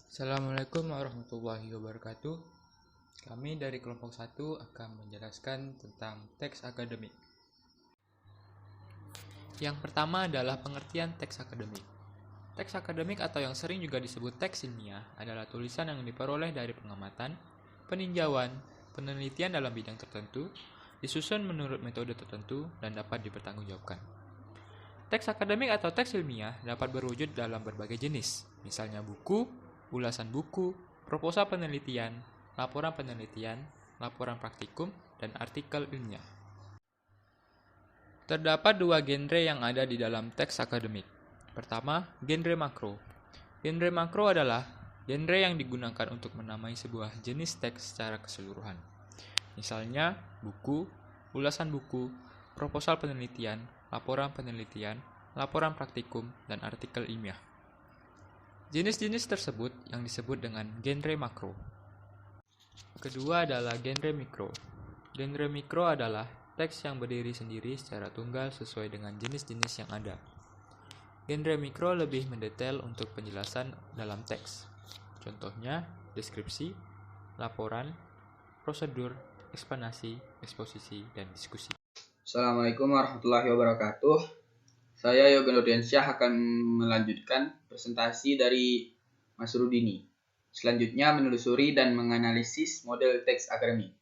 Assalamualaikum warahmatullahi wabarakatuh. Kami dari kelompok 1 akan menjelaskan tentang teks akademik. Yang pertama adalah pengertian teks akademik. Teks akademik atau yang sering juga disebut teks ilmiah adalah tulisan yang diperoleh dari pengamatan, peninjauan, penelitian dalam bidang tertentu, disusun menurut metode tertentu, dan dapat dipertanggungjawabkan. Teks akademik atau teks ilmiah dapat berwujud dalam berbagai jenis, misalnya buku, ulasan buku, proposal penelitian, laporan penelitian, laporan praktikum, dan artikel ilmiah. Terdapat dua genre yang ada di dalam teks akademik. Pertama, genre makro. Genre makro adalah genre yang digunakan untuk menamai sebuah jenis teks secara keseluruhan. Misalnya, buku, ulasan buku, proposal penelitian, laporan penelitian, laporan praktikum, dan artikel ilmiah. Jenis-jenis tersebut yang disebut dengan genre makro. Kedua adalah genre mikro. Genre mikro adalah teks yang berdiri sendiri secara tunggal sesuai dengan jenis-jenis yang ada. Genre mikro lebih mendetail untuk penjelasan dalam teks. Contohnya, deskripsi, laporan, prosedur, eksplanasi, eksposisi, dan diskusi. Assalamualaikum warahmatullahi wabarakatuh. Saya Yoga Nurdiansyah akan melanjutkan presentasi dari Mas Rudini. Selanjutnya menelusuri dan menganalisis model teks akademik.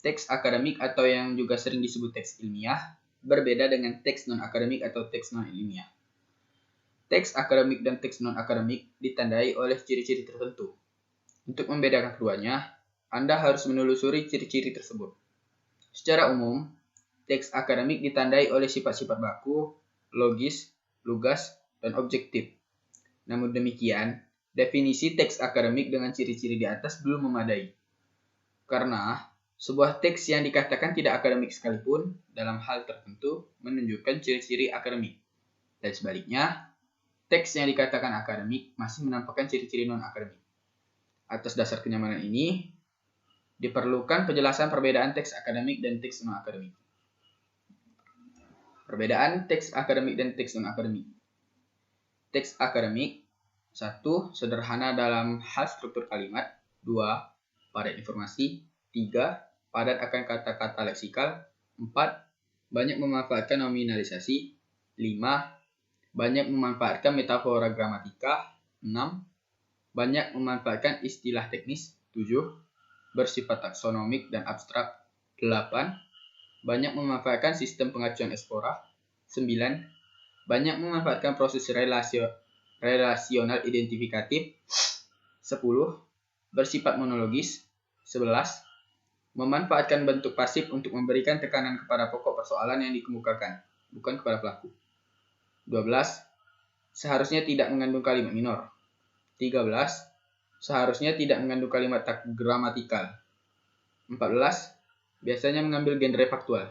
Teks akademik atau yang juga sering disebut teks ilmiah berbeda dengan teks non-akademik atau teks non-ilmiah. Teks akademik dan teks non-akademik ditandai oleh ciri-ciri tertentu. Untuk membedakan keduanya, Anda harus menelusuri ciri-ciri tersebut. Secara umum, teks akademik ditandai oleh sifat-sifat baku, logis, lugas, dan objektif. Namun demikian, definisi teks akademik dengan ciri-ciri di atas belum memadai. Karena sebuah teks yang dikatakan tidak akademik sekalipun dalam hal tertentu menunjukkan ciri-ciri akademik. Dan sebaliknya, teks yang dikatakan akademik masih menampakkan ciri-ciri non-akademik. Atas dasar kenyamanan ini, diperlukan penjelasan perbedaan teks akademik dan teks non-akademik. Perbedaan teks akademik dan teks non-akademik. Teks akademik 1. Sederhana dalam hal struktur kalimat. 2. Padat informasi. 3. Padat akan kata-kata leksikal. 4. Banyak memanfaatkan nominalisasi. 5. Banyak memanfaatkan metafora gramatika. 6. Banyak memanfaatkan istilah teknis. 7. Bersifat taksonomik dan abstrak. 8. Banyak memanfaatkan sistem pengacuan Espora. 9. Banyak memanfaatkan proses relasional identifikatif. 10. Bersifat monologis. 11. Memanfaatkan bentuk pasif untuk memberikan tekanan kepada pokok persoalan yang dikemukakan, bukan kepada pelaku. 12. Seharusnya tidak mengandung kalimat minor. 13. Seharusnya tidak mengandung kalimat gramatikal. 14. Biasanya mengambil genre faktual.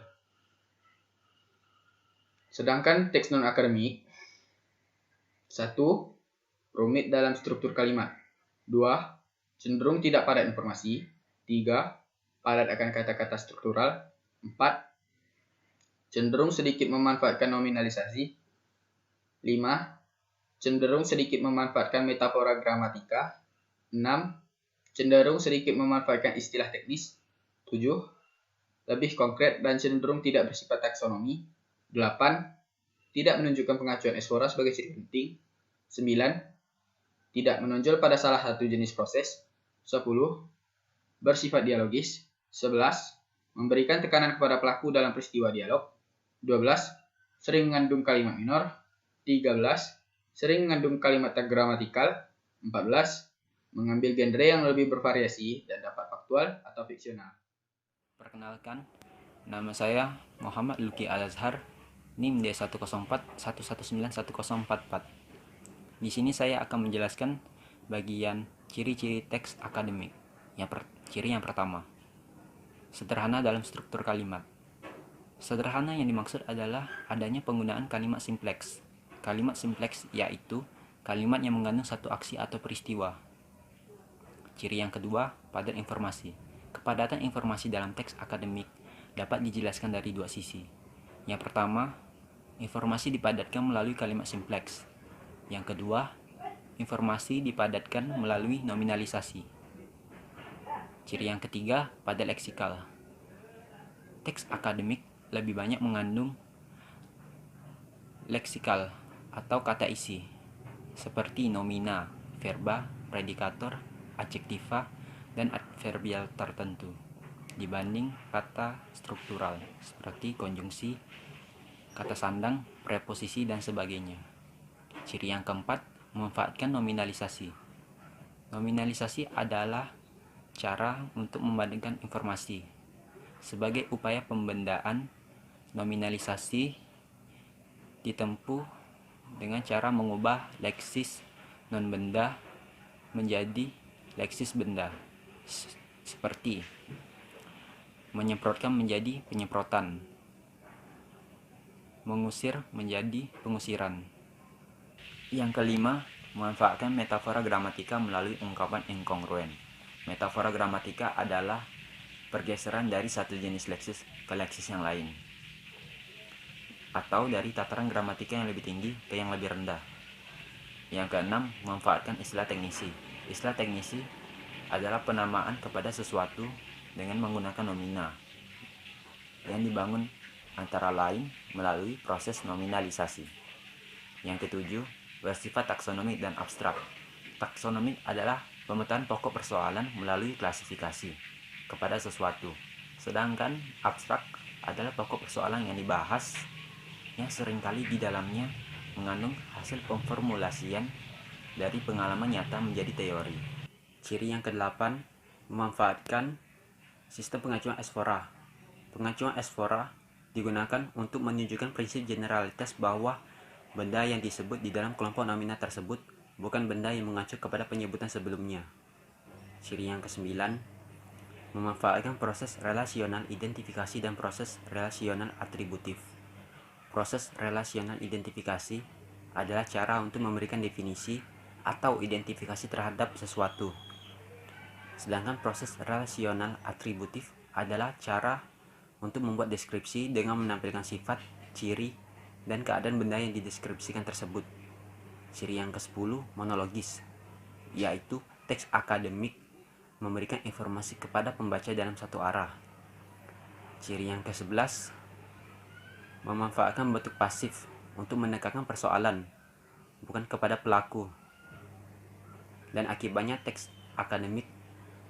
Sedangkan teks non-akademik 1. Rumit dalam struktur kalimat. 2. Cenderung tidak padat informasi. 3. Padat akan kata-kata struktural. 4. Cenderung sedikit memanfaatkan nominalisasi. 5. Cenderung sedikit memanfaatkan metafora gramatika. 6. Cenderung sedikit memanfaatkan istilah teknis. 7. Lebih konkret dan cenderung tidak bersifat taksonomi. 8. Tidak menunjukkan pengacuan Espora sebagai ciri penting. 9. Tidak menonjol pada salah satu jenis proses. 10. Bersifat dialogis. 11. Memberikan tekanan kepada pelaku dalam peristiwa dialog. 12. Sering mengandung kalimat minor. 13. Sering mengandung kalimat gramatikal. 14. Mengambil genre yang lebih bervariasi dan dapat faktual atau fiksional. Perkenalkan, nama saya Muhammad Luki Al-Azhar, NIM D104119144. Di sini saya akan menjelaskan bagian ciri-ciri teks akademik. Ciri yang pertama, sederhana dalam struktur kalimat. Sederhana yang dimaksud adalah adanya penggunaan kalimat simpleks. Kalimat simpleks yaitu kalimat yang mengandung satu aksi atau peristiwa. Ciri yang kedua, padat informasi. Kepadatan informasi dalam teks akademik dapat dijelaskan dari dua sisi. Yang pertama, informasi dipadatkan melalui kalimat simpleks. Yang kedua, informasi dipadatkan melalui nominalisasi. Ciri yang ketiga pada leksikal. Teks akademik lebih banyak mengandung leksikal atau kata isi, seperti nomina, verba, predikator, adjektiva, dan adverbial tertentu, dibanding kata struktural, seperti konjungsi, kata sandang, preposisi, dan sebagainya. Ciri yang keempat, memanfaatkan nominalisasi. Nominalisasi adalah cara untuk membandingkan informasi. Sebagai upaya pembendaan, nominalisasi ditempuh dengan cara mengubah leksis non-benda menjadi leksis benda, seperti menyemprotkan menjadi penyemprotan, mengusir menjadi pengusiran. Yang kelima, memanfaatkan metafora gramatika melalui ungkapan inkongruen. Metafora gramatika adalah pergeseran dari satu jenis leksis ke leksis yang lain, atau dari tataran gramatika yang lebih tinggi ke yang lebih rendah. Yang keenam, memanfaatkan istilah teknisi. Istilah teknisi adalah penamaan kepada sesuatu dengan menggunakan nomina yang dibangun antara lain melalui proses nominalisasi. Yang ketujuh, bersifat taksonomik dan abstrak. Taksonomik adalah pemetaan pokok persoalan melalui klasifikasi kepada sesuatu, sedangkan abstrak adalah pokok persoalan yang dibahas yang seringkali di dalamnya mengandung hasil pemformulasian dari pengalaman nyata menjadi teori. Ciri yang kedelapan, memanfaatkan sistem pengacuan esfora. Pengacuan esfora digunakan untuk menunjukkan prinsip generalitas bahwa benda yang disebut di dalam kelompok nomina tersebut bukan benda yang mengacu kepada penyebutan sebelumnya. Ciri yang kesembilan, memanfaatkan proses relasional identifikasi dan proses relasional atributif. Proses relasional identifikasi adalah cara untuk memberikan definisi atau identifikasi terhadap sesuatu. Sedangkan proses relasional atributif adalah cara untuk membuat deskripsi dengan menampilkan sifat, ciri, dan keadaan benda yang dideskripsikan tersebut. Ciri yang ke-10, monologis, yaitu teks akademik memberikan informasi kepada pembaca dalam satu arah. Ciri yang ke-11, memanfaatkan bentuk pasif untuk menekankan persoalan, bukan kepada pelaku. Dan akibatnya teks akademik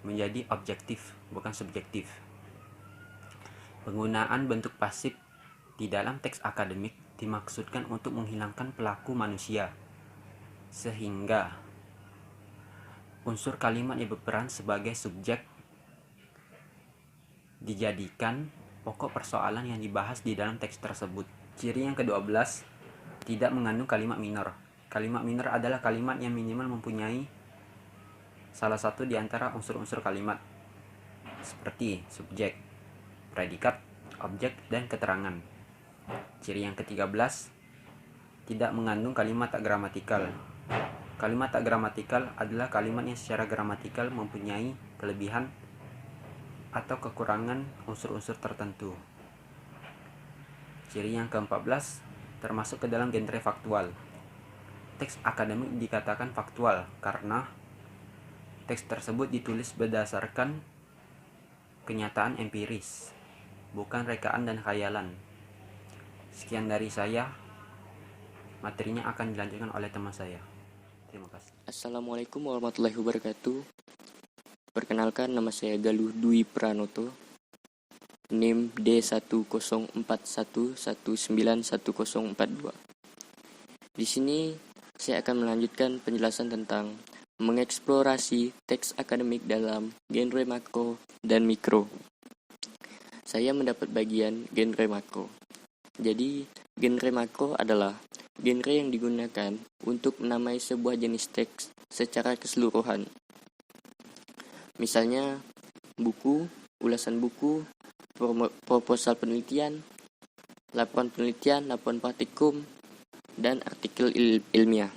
menjadi objektif, bukan subjektif. Penggunaan bentuk pasif di dalam teks akademik dimaksudkan untuk menghilangkan pelaku manusia, sehingga unsur kalimat yang berperan sebagai subjek dijadikan pokok persoalan yang dibahas di dalam teks tersebut. Ciri yang ke-12, tidak mengandung kalimat minor. Kalimat minor adalah kalimat yang minimal mempunyai salah satu di antara unsur-unsur kalimat, seperti subjek, predikat, objek, dan keterangan. Ciri yang ke-13, tidak mengandung kalimat tak gramatikal. Kalimat tak gramatikal adalah kalimat yang secara gramatikal mempunyai kelebihan atau kekurangan unsur-unsur tertentu. Ciri yang ke-14, termasuk ke dalam genre faktual. Teks akademik dikatakan faktual karena teks tersebut ditulis berdasarkan kenyataan empiris, bukan rekaan dan khayalan. Sekian dari saya, materinya akan dilanjutkan oleh teman saya. Terima kasih. Assalamualaikum warahmatullahi wabarakatuh. Perkenalkan, nama saya Galuh Dwi Pranoto, NIM D10411919142. Di sini saya akan melanjutkan penjelasan tentang mengeksplorasi teks akademik dalam genre makro dan mikro. Saya mendapat bagian genre makro. Jadi, genre makro adalah genre yang digunakan untuk menamai sebuah jenis teks secara keseluruhan. Misalnya, buku, ulasan buku, proposal penelitian, laporan penelitian, laporan praktikum, dan artikel ilmiah.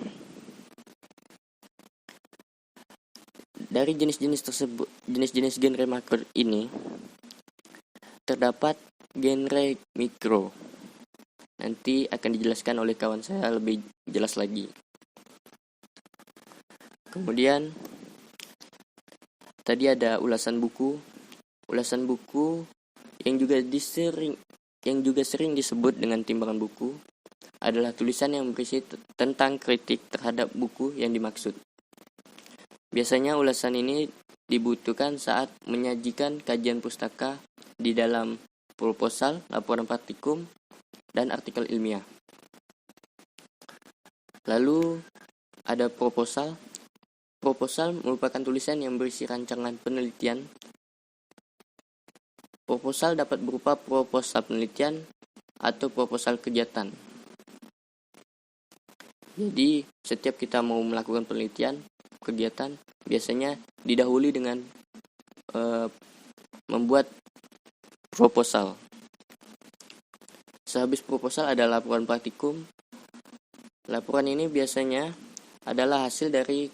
Dari jenis-jenis tersebut, jenis-jenis genre makro ini, terdapat genre mikro. Nanti akan dijelaskan oleh kawan saya lebih jelas lagi. Kemudian tadi ada ulasan buku. Ulasan buku yang juga sering disebut dengan timbangan buku adalah tulisan yang berisi tentang kritik terhadap buku yang dimaksud. Biasanya ulasan ini dibutuhkan saat menyajikan kajian pustaka di dalam proposal, laporan praktikum, dan artikel ilmiah. Lalu ada proposal. Proposal merupakan tulisan yang berisi rancangan penelitian. Proposal dapat berupa proposal penelitian atau proposal kegiatan. Jadi, setiap kita mau melakukan penelitian, kegiatan, biasanya didahului dengan membuat proposal. Sehabis proposal ada laporan praktikum. Laporan ini biasanya adalah hasil dari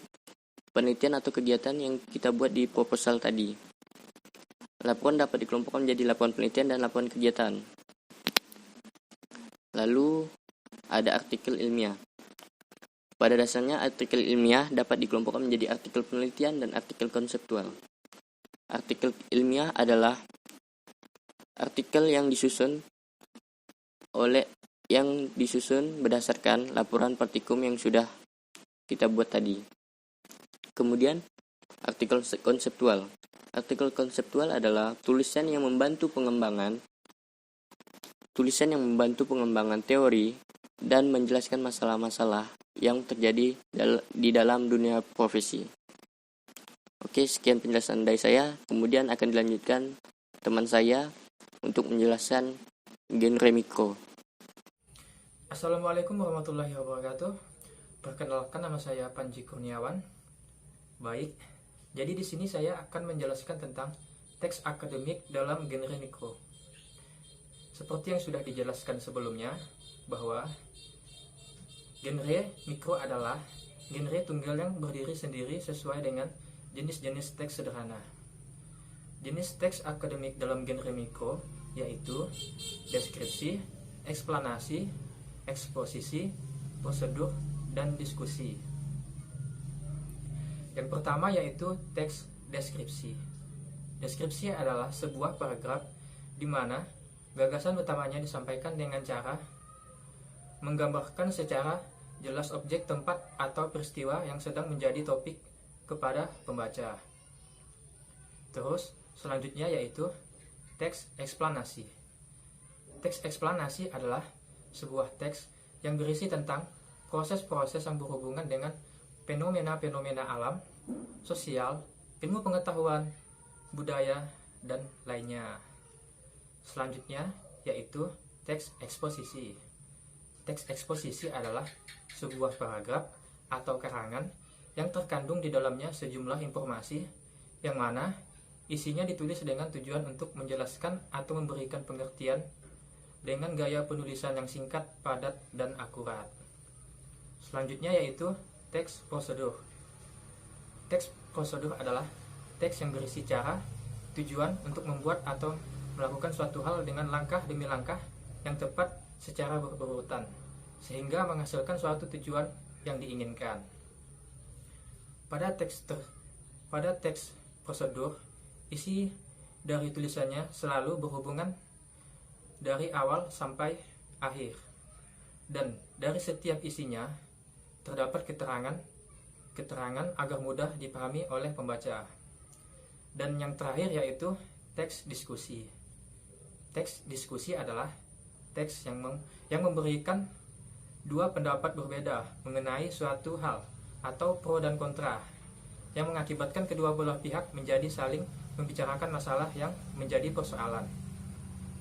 penelitian atau kegiatan yang kita buat di proposal tadi. Laporan dapat dikelompokkan menjadi laporan penelitian dan laporan kegiatan. Lalu ada artikel ilmiah. Pada dasarnya artikel ilmiah dapat dikelompokkan menjadi artikel penelitian dan artikel konseptual. Artikel ilmiah adalah artikel yang disusun berdasarkan laporan praktikum yang sudah kita buat tadi. Kemudian artikel konseptual. Artikel konseptual adalah tulisan yang membantu pengembangan teori dan menjelaskan masalah-masalah yang terjadi di dalam dunia profesi. Oke, sekian penjelasan dari saya. Kemudian akan dilanjutkan teman saya untuk menjelaskan genre mikro. Assalamualaikum warahmatullahi wabarakatuh. Perkenalkan, nama saya Panji Kurniawan. Baik, jadi di sini saya akan menjelaskan tentang teks akademik dalam genre mikro. Seperti yang sudah dijelaskan sebelumnya, bahwa genre mikro adalah genre tunggal yang berdiri sendiri sesuai dengan jenis-jenis teks sederhana. Jenis teks akademik dalam genre mikro yaitu deskripsi, eksplanasi, eksposisi, prosedur, dan diskusi. Yang pertama yaitu teks deskripsi. Deskripsi adalah sebuah paragraf di mana gagasan utamanya disampaikan dengan cara menggambarkan secara jelas objek, tempat, atau peristiwa yang sedang menjadi topik kepada pembaca. Terus selanjutnya yaitu teks eksplanasi. Teks eksplanasi adalah sebuah teks yang berisi tentang proses-proses yang berhubungan dengan fenomena-fenomena alam, sosial, ilmu pengetahuan, budaya, dan lainnya. Selanjutnya yaitu teks eksposisi. Teks eksposisi adalah sebuah paragraf atau karangan yang terkandung di dalamnya sejumlah informasi yang mana isinya ditulis dengan tujuan untuk menjelaskan atau memberikan pengertian dengan gaya penulisan yang singkat, padat, dan akurat. Selanjutnya yaitu teks prosedur. Teks prosedur adalah teks yang berisi cara, tujuan untuk membuat atau melakukan suatu hal dengan langkah demi langkah yang tepat secara berurutan, sehingga menghasilkan suatu tujuan yang diinginkan. Pada teks prosedur, isi dari tulisannya selalu berhubungan dari awal sampai akhir, dan dari setiap isinya terdapat keterangan agar mudah dipahami oleh pembaca. Dan yang terakhir yaitu teks diskusi. Teks diskusi adalah teks yang memberikan dua pendapat berbeda mengenai suatu hal atau pro dan kontra, yang mengakibatkan kedua belah pihak menjadi saling membicarakan masalah yang menjadi persoalan.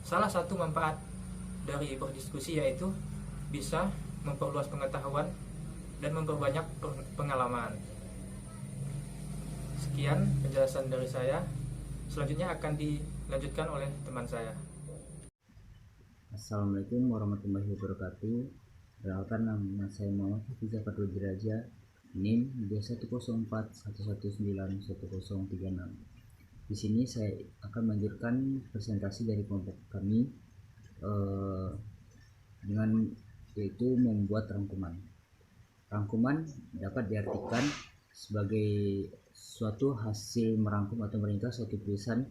Salah satu manfaat dari berdiskusi yaitu bisa memperluas pengetahuan dan memperbanyak pengalaman. Sekian penjelasan dari saya. Selanjutnya akan dilanjutkan oleh teman saya. Assalamualaikum warahmatullahi wabarakatuh. Perkenalkan, nama saya Muhammad Hafiz Fatul Diraja, NIM 21041191036. Di sini saya akan melanjutkan presentasi dari kelompok kami dengan yaitu membuat rangkuman. Rangkuman dapat diartikan sebagai suatu hasil merangkum atau meringkas suatu tulisan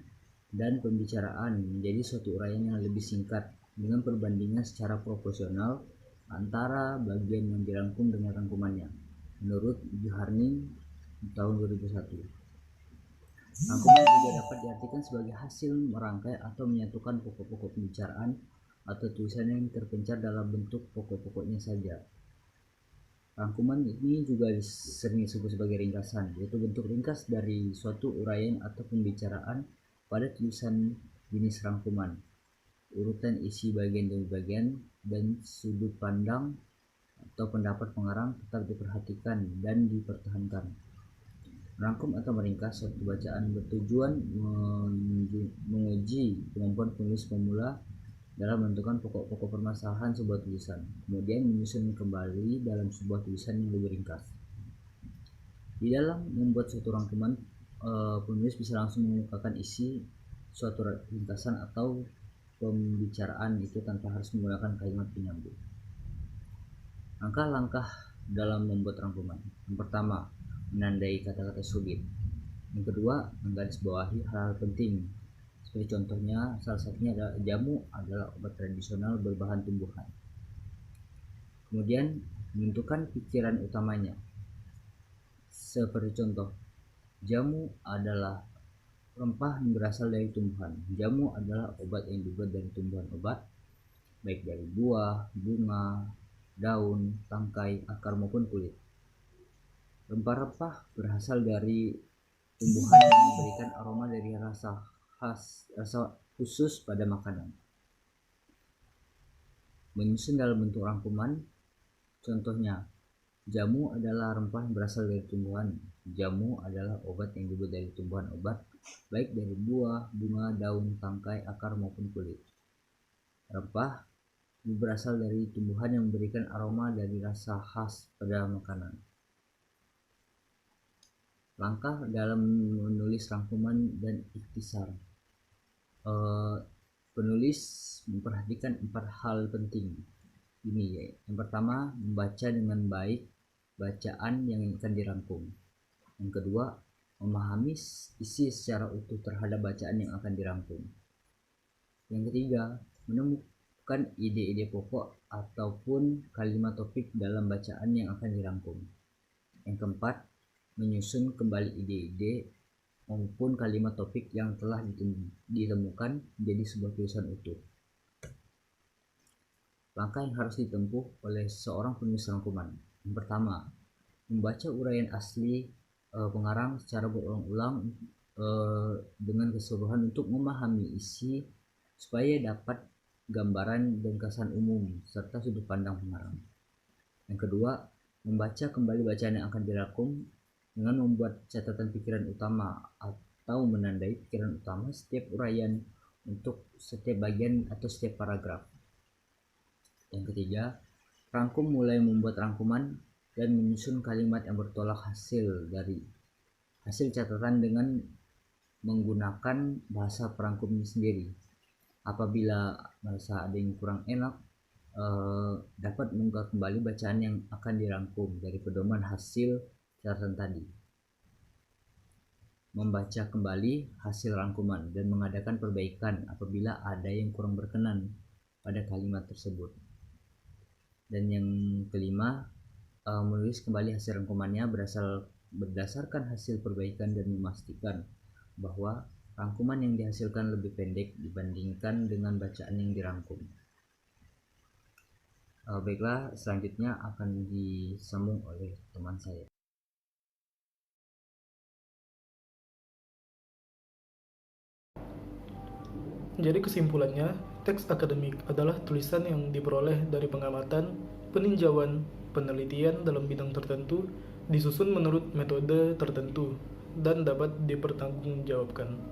dan pembicaraan menjadi suatu uraian yang lebih singkat dengan perbandingan secara proporsional antara bagian yang dirangkum dengan rangkumannya, menurut Juharni tahun 2001. Rangkuman juga dapat diartikan sebagai hasil merangkai atau menyatukan pokok-pokok pembicaraan atau tulisan yang terpencar dalam bentuk pokok-pokoknya saja. Rangkuman ini juga sering disebut sebagai ringkasan, yaitu bentuk ringkas dari suatu uraian atau pembicaraan pada tulisan jenis rangkuman. Urutan isi bagian demi bagian dan sudut pandang atau pendapat pengarang tetap diperhatikan dan dipertahankan. Merangkum atau meringkas suatu bacaan bertujuan menguji kemampuan penulis pemula dalam menentukan pokok-pokok permasalahan sebuah tulisan, kemudian menyusun kembali dalam sebuah tulisan yang lebih ringkas. Di dalam membuat suatu rangkuman, penulis bisa langsung mengungkapkan isi suatu ringkasan atau pembicaraan itu tanpa harus menggunakan kalimat penyambung. Langkah-langkah dalam membuat rangkuman. Yang pertama, menandai kata-kata sulit. Yang kedua, menggarisbawahi hal-hal penting. Seperti contohnya, salah satunya adalah jamu adalah obat tradisional berbahan tumbuhan. Kemudian, menentukan pikiran utamanya. Seperti contoh, jamu adalah rempah yang berasal dari tumbuhan. Jamu adalah obat yang dibuat dari tumbuhan obat, baik dari buah, bunga, daun, tangkai, akar maupun kulit. Rempah-rempah berasal dari tumbuhan yang memberikan aroma dari rasa khusus pada makanan. Menyusun dalam bentuk rangkuman, contohnya, jamu adalah rempah yang berasal dari tumbuhan. Jamu adalah obat yang dibuat dari tumbuhan obat, baik dari buah, bunga, daun, tangkai, akar maupun kulit. Rempah berasal dari tumbuhan yang memberikan aroma dari rasa khas pada makanan. Langkah dalam menulis rangkuman dan ikhtisar. Penulis memperhatikan 4 hal penting. Ini ya. Yang pertama, membaca dengan baik bacaan yang akan dirangkum. Yang kedua, memahami isi secara utuh terhadap bacaan yang akan dirangkum. Yang ketiga, menemukan ide-ide pokok ataupun kalimat topik dalam bacaan yang akan dirangkum. Yang keempat, menyusun kembali ide-ide maupun kalimat topik yang telah ditemukan menjadi sebuah tulisan utuh. Langkah yang harus ditempuh oleh seorang penulis rangkuman. Yang pertama, membaca uraian asli pengarang secara berulang-ulang dengan keseluruhan untuk memahami isi supaya dapat gambaran dan kesan umum serta sudut pandang pengarang. Yang kedua, membaca kembali bacaan yang akan dirangkum dengan membuat catatan pikiran utama atau menandai pikiran utama setiap uraian untuk setiap bagian atau setiap paragraf. Yang ketiga, rangkum mulai membuat rangkuman dan menyusun kalimat yang bertolak hasil catatan dengan menggunakan bahasa perangkumnya sendiri. Apabila merasa ada yang kurang enak, dapat mengunggah kembali bacaan yang akan dirangkum dari pedoman hasil catatan tadi. Membaca kembali hasil rangkuman dan mengadakan perbaikan apabila ada yang kurang berkenan pada kalimat tersebut. Dan yang kelima, menulis kembali hasil rangkumannya berdasarkan hasil perbaikan dan memastikan bahwa rangkuman yang dihasilkan lebih pendek dibandingkan dengan bacaan yang dirangkum. Baiklah, selanjutnya akan disambung oleh teman saya. Jadi kesimpulannya, teks akademik adalah tulisan yang diperoleh dari pengamatan, peninjauan, penelitian dalam bidang tertentu, disusun menurut metode tertentu, dan dapat dipertanggungjawabkan.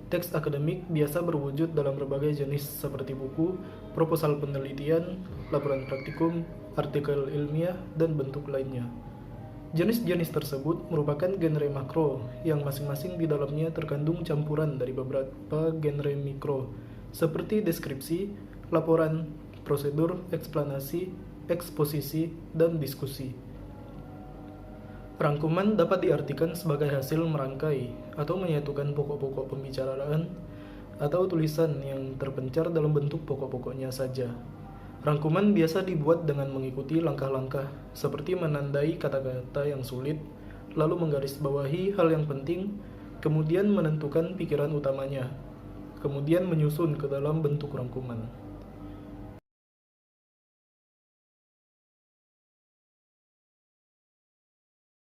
Teks akademik biasa berwujud dalam berbagai jenis seperti buku, proposal penelitian, laporan praktikum, artikel ilmiah, dan bentuk lainnya. Jenis-jenis tersebut merupakan genre makro yang masing-masing di dalamnya terkandung campuran dari beberapa genre mikro seperti deskripsi, laporan, prosedur, eksplanasi, eksposisi, dan diskusi. Rangkuman dapat diartikan sebagai hasil merangkai atau menyatukan pokok-pokok pembicaraan atau tulisan yang terpencar dalam bentuk pokok-pokoknya saja. Rangkuman biasa dibuat dengan mengikuti langkah-langkah, seperti menandai kata-kata yang sulit, lalu menggarisbawahi hal yang penting, kemudian menentukan pikiran utamanya, kemudian menyusun ke dalam bentuk rangkuman.